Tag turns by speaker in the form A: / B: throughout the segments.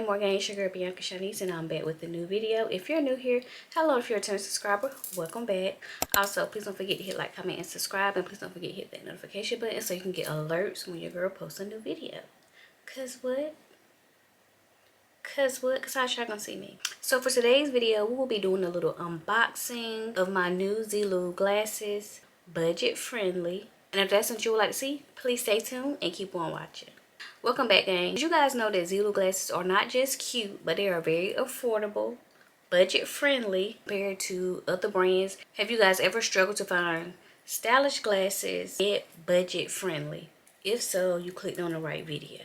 A: more gang, it's your girl Bianca Shanice, and I'm back with a new video. If you're new here, hello. If you're a returning subscriber, welcome back. Also, please don't forget to hit like, comment, and subscribe, and please don't forget to hit that notification button so you can get alerts when your girl posts a new video. Cause what? Cause how y'all gonna see me? So for today's video, we will be doing a little unboxing of my new Zeelool glasses, budget friendly. And if that's what you would like to see, please stay tuned and keep on watching. Welcome back, gang. Did you guys know that Zeelool glasses are not just cute, but they are very affordable, budget friendly compared to other brands? Have you guys ever struggled to find stylish glasses yet budget friendly? If so, you clicked on the right video.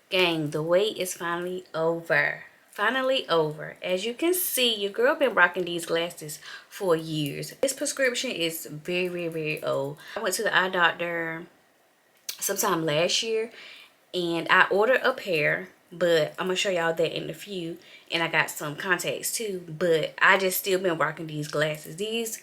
A: Gang, the wait is finally over. Finally over. As you can see, your girl been rocking these glasses for years. This prescription is very old. I went to the eye doctor sometime last year and I ordered a pair, but I'm gonna show y'all that in a few. And I got some contacts too, but I just still been rocking these glasses. These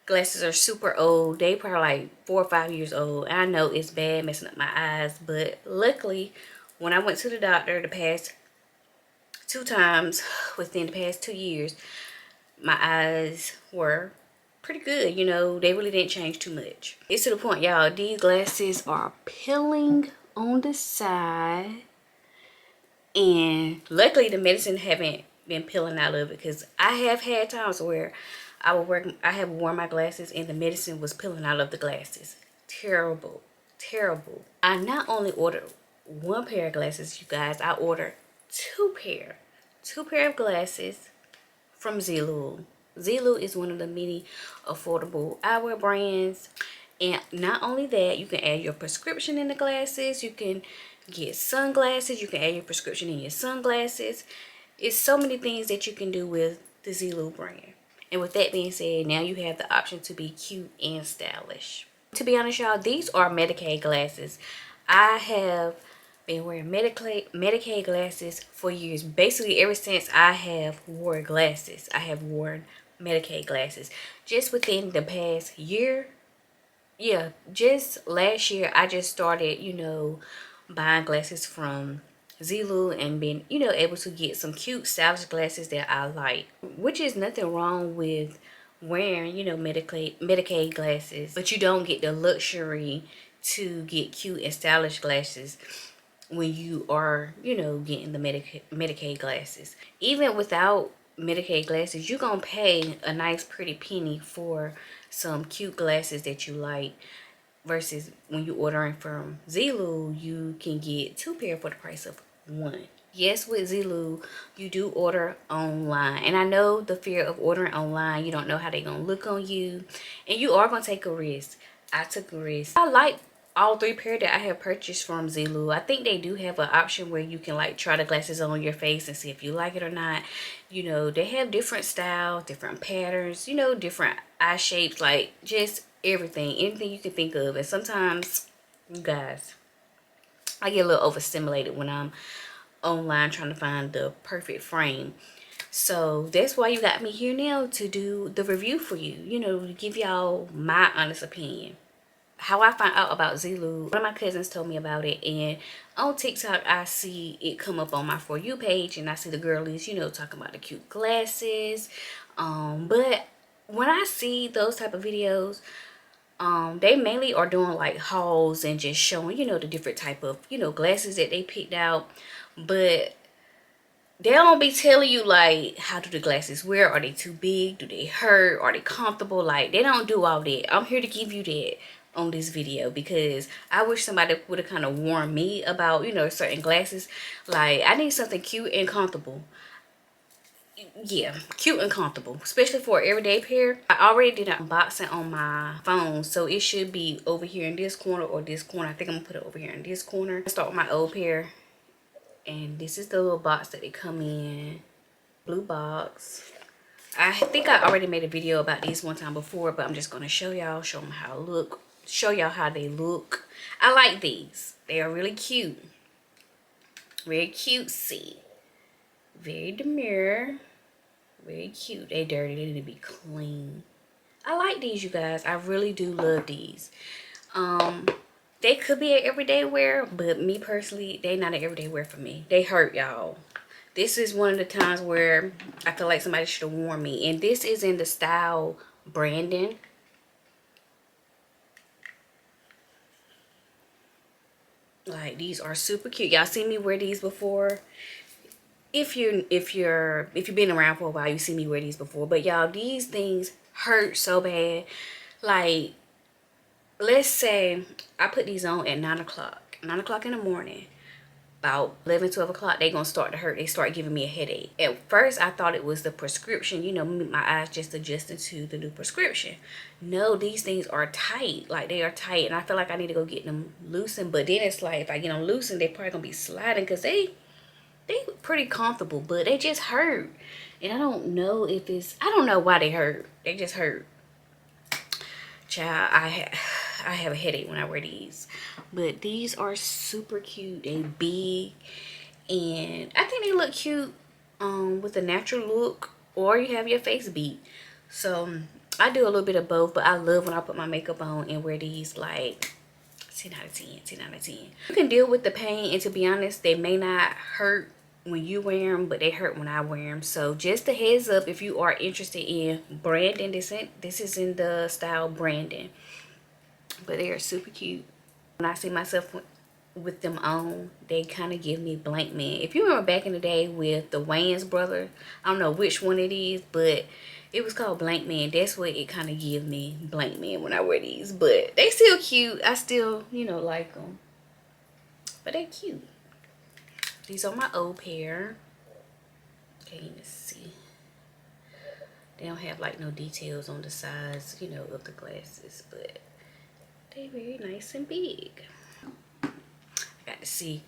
A: glasses are super old. They probably like 4 or 5 years old. I know it's bad messing up my eyes, but luckily when I went to the doctor the past 2 times within the past 2 years, my eyes were pretty good. You know, they really didn't change too much. It's to the point, y'all, these glasses are peeling on the side, and luckily the medicine haven't been peeling out of it, because I have had times where I have worn my glasses and the medicine was peeling out of the glasses. Terrible. I not only ordered 1 pair of glasses, you guys, I ordered 2 pair of glasses from Zeelool. Zeelool is one of the many affordable eyewear brands. And not only that, you can add your prescription in the glasses. You can get sunglasses. You can add your prescription in your sunglasses. It's so many things that you can do with the Zeelool brand. And with that being said, now you have the option to be cute and stylish. To be honest, y'all, these are Medicaid glasses. I have been wearing Medicaid glasses for years. Basically, ever since I have worn glasses, I have worn Medicaid glasses. Just within the past year, yeah, just last year, I just started, you know, buying glasses from Zeelool and being, you know, able to get some cute stylish glasses that I like, which is nothing wrong with wearing, you know, Medicaid glasses, but you don't get the luxury to get cute and stylish glasses when you are, you know, getting the Medicaid glasses. Even without Medicaid glasses, you're gonna pay a nice pretty penny for some cute glasses that you like, versus when you ordering from Zeelool, you can get 2 pair for the price of 1. Yes, with Zeelool, you do order online, and I know the fear of ordering online. You don't know how they're gonna look on you, and you are gonna take a risk. I took a risk. I like all 3 pair that I have purchased from Zeelool. I think they do have an option where you can like try the glasses on your face and see if you like it or not. You know, they have different styles, different patterns, you know, different eye shapes, like just anything you can think of. And sometimes, you guys, I get a little overstimulated when I'm online trying to find the perfect frame. So that's why you got me here now, to do the review for you, you know, to give y'all my honest opinion. How I found out about Zeelool, one of my cousins told me about it, and on TikTok I see it come up on my For You page, and I see the girlies, you know, talking about the cute glasses. But when I see those type of videos, they mainly are doing like hauls and just showing, you know, the different type of, you know, glasses that they picked out. But they don't be telling you like, how do the glasses wear? Are they too big? Do they hurt? Are they comfortable? Like, they don't do all that. I'm here to give you that on this video, because I wish somebody would have kind of warned me about, you know, certain glasses. Like, I need something cute and comfortable. Yeah, cute and comfortable, especially for an everyday pair. I already did an unboxing on my phone, so it should be over here in this corner or this corner. I think I'm gonna put it over here in this corner. I'll start with my old pair, and this is the little box that they come in. Blue box. I think I already made a video about these one time before, but I'm just gonna show y'all, show them how they look, show y'all how they look. I like these. They are really cute, very cutesy, very demure, very cute. They dirty, they need to be clean. I like these, you guys. I really do love these. They could be an everyday wear, but me personally, they not an everyday wear for me. They hurt, y'all. This is one of the times where I feel like somebody should have warned me. And this is in the style Brandon. Like, these are super cute. Y'all seen me wear these before. If you've been around for a while, you see me wear these before. But y'all, these things hurt so bad. Like, let's say I put these on at 9 o'clock. 9 o'clock in the morning. About 11, 12 o'clock, they gonna start to hurt. They start giving me a headache. At first, I thought it was the prescription. You know, my eyes just adjusting to the new prescription. No, these things are tight. Like, they are tight. And I feel like I need to go get them loosened. But then it's like, if I get them loosened, they probably gonna be sliding. Because they pretty comfortable. But they just hurt. And I don't know if it's... I don't know why they hurt. They just hurt. Child, I have a headache when I wear these. But these are super cute. They big, and I think they look cute with a natural look, or you have your face beat. So I do a little bit of both, but I love when I put my makeup on and wear these. Like 10 out of 10, 10 out of 10. You can deal with the pain, and to be honest, they may not hurt when you wear them, but they hurt when I wear them. So just a heads up, if you are interested in Brandon, this is in the style Brandon, but they are super cute. When I see myself with them on, they kind of give me blank man. If you remember back in the day with the Wayans brother, I don't know which one it is, but it was called blank man. That's what it kind of give me, blank man, when I wear these. But they still cute. I still, you know, like them, but they cute. These are my old pair. Can't even see. They don't have like no details on the size, you know, of the glasses, but they very nice and big. I got to see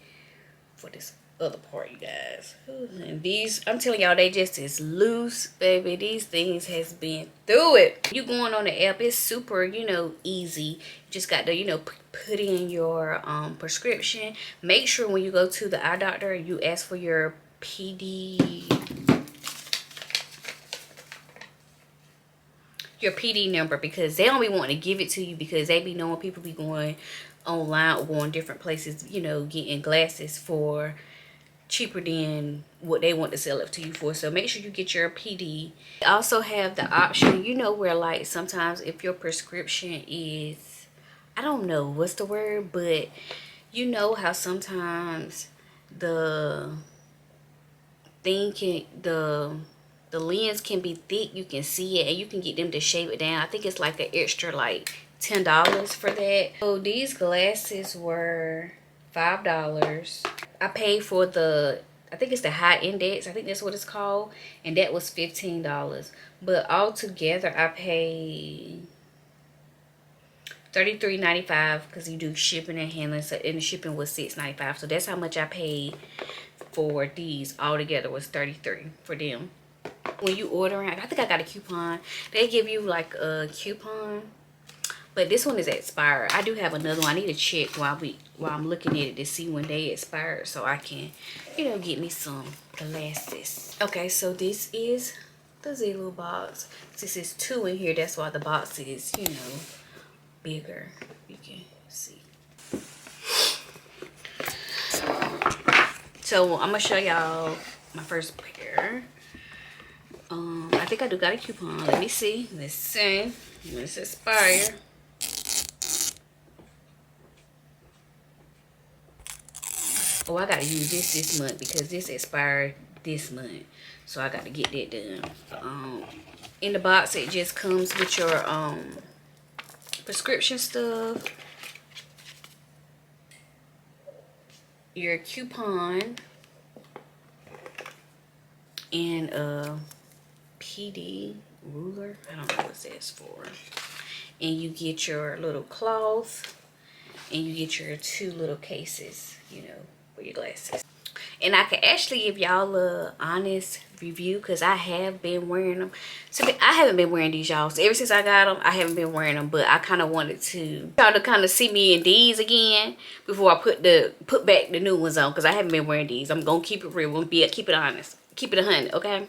A: for this other part, you guys. Ooh, and these, I'm telling y'all, they just is loose, baby. These things has been through it. You going on the app, it's super, you know, easy. You just got to, you know, put in your prescription. Make sure when you go to the eye doctor, you ask for your PD number, because they don't be wanting to give it to you, because they be knowing people be going online or going different places, you know, getting glasses for cheaper than what they want to sell it to you for. So make sure you get your PD. They also have the option, you know, where like sometimes if your prescription is, I don't know what's the word, but you know how sometimes the thing can, the lens can be thick, you can see it, and you can get them to shave it down. I think it's like an extra like $10 for that. So these glasses were $5. I paid for the, I think it's the high index, I think that's what it's called, and that was $15. But altogether I paid $33.95 because you do shipping and handling, so, and the shipping was $6.95. So that's how much I paid for these. Altogether was $33 for them. When you ordering, I think I got a coupon. They give you like a coupon, but this one is expired. I do have another one. I need to check while I'm looking at it to see when they expired, so I can, you know, get me some glasses. Okay, so this is the Zeelool box. This is 2 in here. That's why the box is, you know, bigger. You can see. So I'm gonna show y'all my first pair. I think I do got a coupon. Let me see. Let's see. Let's expire. Oh, I gotta use this month because this expired this month. So I got to get that done. In the box, it just comes with your prescription stuff, your coupon, and a PD ruler. I don't know what that's for. And you get your little cloth, and you get your 2 little cases, you know, for your glasses. And I can actually give y'all a honest review because I have been wearing them. So I haven't been wearing these, y'all. So ever since I got them, I haven't been wearing them. But I kind of wanted to y'all to kind of see me in these again before I put back the new ones on, because I haven't been wearing these. I'm gonna keep it real. I'm gonna keep it honest. Keep it 100, okay?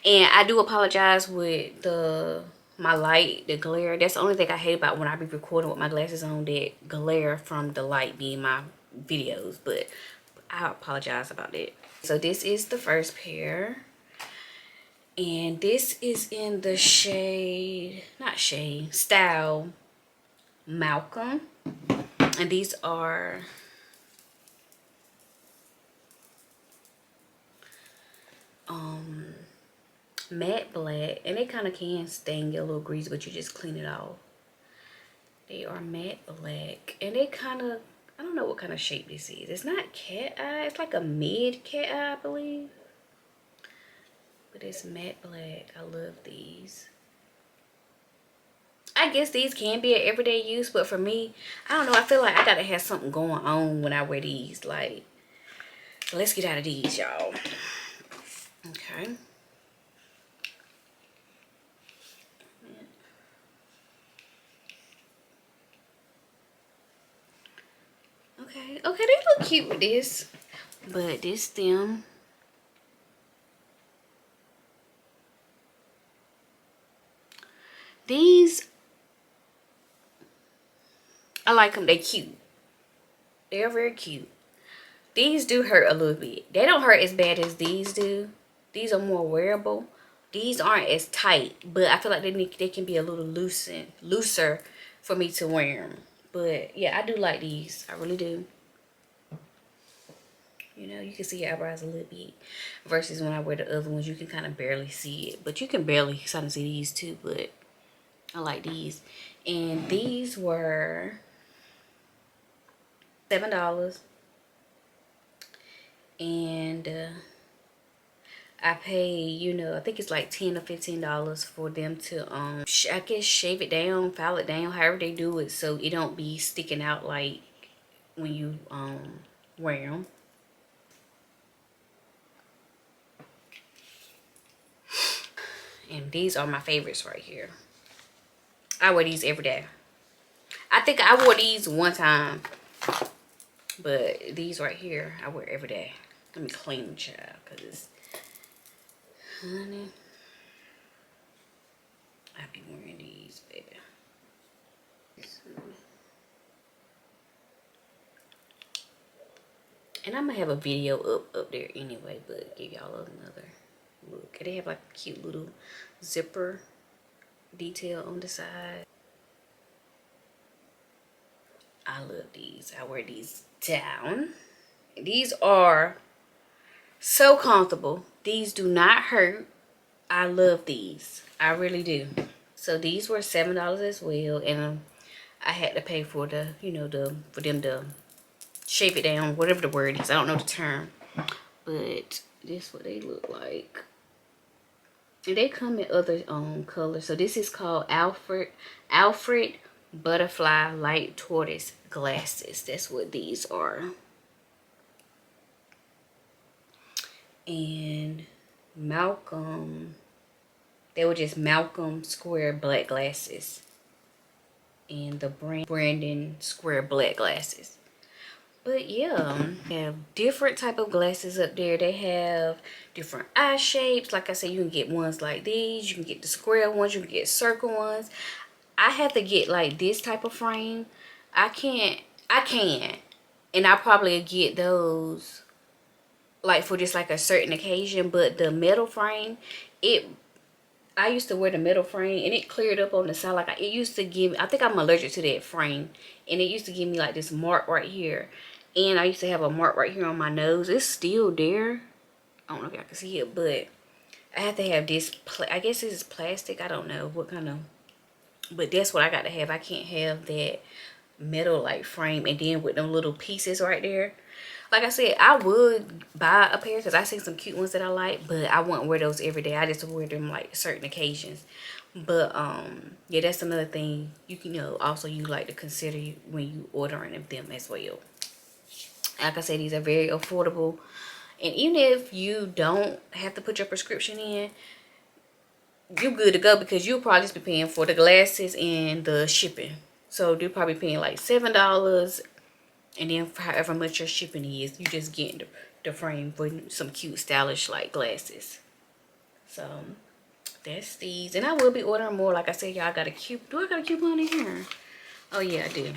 A: And I do apologize with my light, the glare. That's the only thing I hate about when I be recording with my glasses on, that glare from the light being my videos. But I apologize about that. So this is the first pair. And this is in the shade, not shade, style Malcolm. And these are matte black, and they kind of can stain your little grease, but you just clean it off. They are matte black, and they kind of, I don't know what kind of shape this is. It's not cat eye, it's like a mid cat eye, I believe, but it's matte black. I love these. I guess these can be an everyday use, but for me, I don't know, I feel like I gotta have something going on when I wear these. Like, so let's get out of these, y'all. Okay. Okay, okay, they look cute with this. But this them. These, I like them. They cute. They're very cute. These do hurt a little bit. They don't hurt as bad as these do. These are more wearable. These aren't as tight, but I feel like they can be a little looser for me to wear them. But yeah, I do like these. I really do. You know, you can see your eyebrows a little bit. Versus when I wear the other ones, you can kind of barely see it. But you can barely kind of see these too. But I like these. And these were $7. And I pay, you know, I think it's like $10 or $15 for them to I guess shave it down, file it down, however they do it, so it don't be sticking out like when you wear them. And these are my favorites right here. I wear these every day. I think I wore these one time, but these right here I wear every day. Let me clean the child, because honey, I be wearing these, baby. And I'm gonna have a video up there anyway, but give y'all another look. They have like a cute little zipper detail on the side. I love these. I wear these down. These are so comfortable. These do not hurt. I love these. I really do. So these were $7 as well, and I had to pay for the, you know, for them to shave it down, whatever the word is. I don't know the term, but this is what they look like. And they come in other colors. So this is called Alfred Butterfly Light Tortoise Glasses. That's what these are. And Malcolm, they were just Malcolm Square Black Glasses. And the Brandon Square Black Glasses. But yeah, they have different type of glasses up there. They have different eye shapes. Like I said, you can get ones like these. You can get the square ones. You can get circle ones. I have to get like this type of frame. I can. And I probably get those like for just like a certain occasion. But the metal frame, I used to wear the metal frame and it cleared up on the side. Like it used to give me, I think I'm allergic to that frame. And it used to give me like this mark right here. And I used to have a mark right here on my nose. It's still there. I don't know if y'all can see it, but I have to have this, I guess this is plastic. I don't know what kind of, but that's what I got to have. I can't have that metal like frame and then with them little pieces right there. Like I said, I would buy a pair because I see some cute ones that I like, but I wouldn't wear those every day. I just wear them like certain occasions. But yeah, that's another thing you can, you know, also you like to consider when you ordering them as well. Like I said, these are very affordable, and even if you don't have to put your prescription in, you're good to go because you'll probably just be paying for the glasses and the shipping. So they're probably paying like $7, and then for however much your shipping is, you just getting the frame for some cute stylish like glasses. So that's these, and I will be ordering more. Like I said, y'all got a coupon. Do I got a coupon in here? Oh yeah, I do.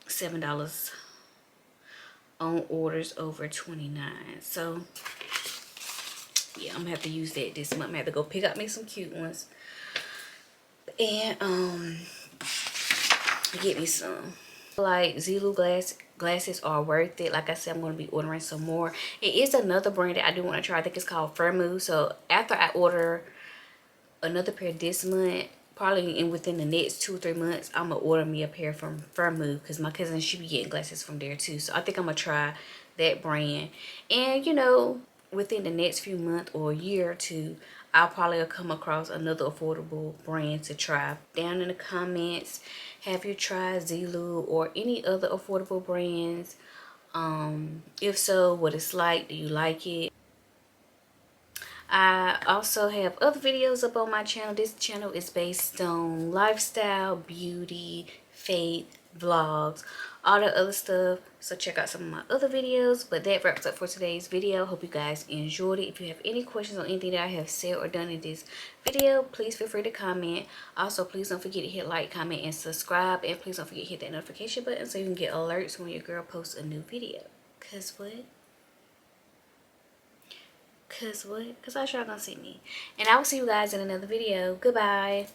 A: $7 on orders over 29. So yeah, I'm gonna have to use that this month. I'm gonna have to go pick up me some cute ones and get me some. Like Zeelool glasses are worth it. Like I said, I'm going to be ordering some more. It is another brand that I do want to try. I think it's called Firmoo. So after I order another pair this month, probably within the next 2 or 3 months, I'm gonna order me a pair from Firmoo, because my cousin, she be getting glasses from there too. So I think I'm gonna try that brand. And you know, within the next few months or a year or two, I'll probably come across another affordable brand to try. Down in the comments, have you tried Zeelool or any other affordable brands? If so, what it's like, do you like it? I also have other videos up on my channel. This channel is based on lifestyle, beauty, faith, vlogs, all the other stuff. So check out some of my other videos. But that wraps up for today's video. Hope you guys enjoyed it. If you have any questions on anything that I have said or done in this video, please feel free to comment. Also, please don't forget to hit like, comment, and subscribe. And please don't forget to hit that notification button so you can get alerts when your girl posts a new video. Cause what? Cause what? Cause I sure gonna see me. And I will see you guys in another video. Goodbye.